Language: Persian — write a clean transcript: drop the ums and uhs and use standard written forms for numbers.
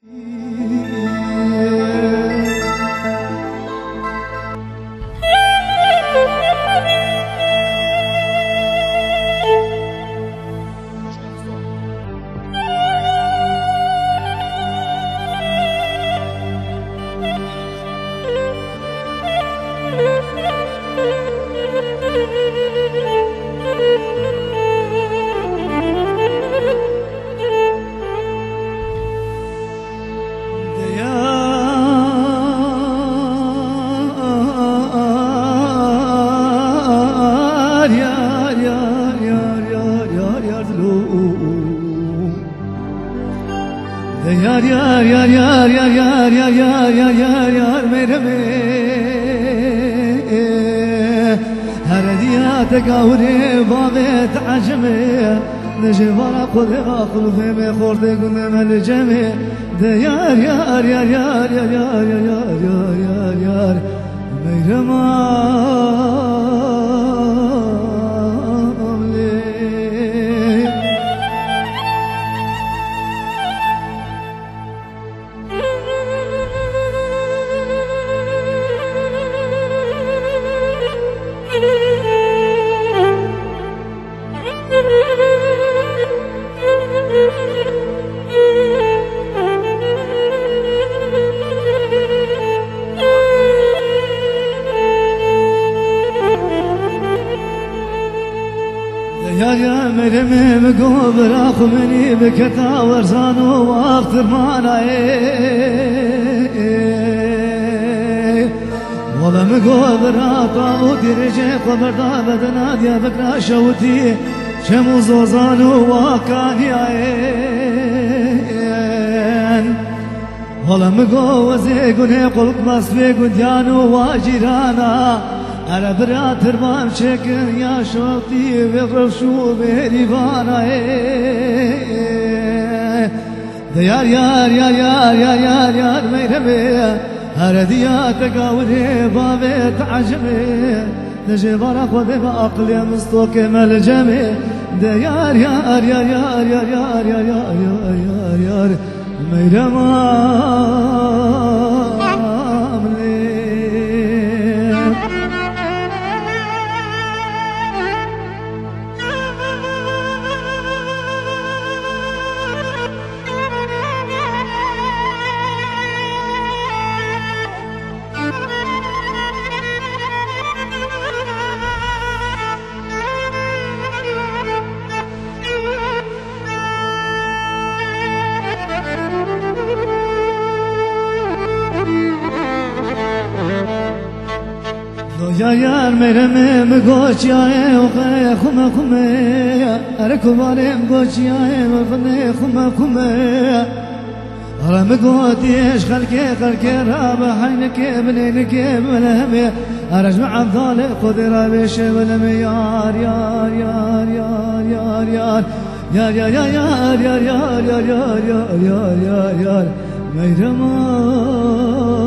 Yar yar yar yar yar yar yar yar yar yar yar mereme هرديات قاوري بابت عجمي نجبر قد اخل فيم خورد قدام الجمي ده يار يار يار يار يار يار يار يار يار يار مرما يا يا مرمي مقوبر اخو مني بكتا ورزانو واختر معنا والله مقوبر اطاو درجي قبر دابد ناديا بكرا شوتي شمو زوزانو واكاني والله مقوزي قني قلق مصفي قديانو واجرانا أنا براتر ما مشكل يا شوطي بالرشو بريبانا يار يار يار يار يار يار يار ميرمي هردياتك قاوري بابي تعجبي نجبر أخوذ بأقلي مستوك ملجمي يار يار يار يار يار يار يار يار يار يار ميرمي يا يا مرمي مقوش يا وخي خما خما أركب علي مقوش يا وفني خما خما رمقوتيش خلكي رابح عينك بنينك بلهمي أرجع عبدالي قدر بيش بلمي يار يار يار يار يار يار يار يار يار يار يار يار يار يار يار يار يار ميرما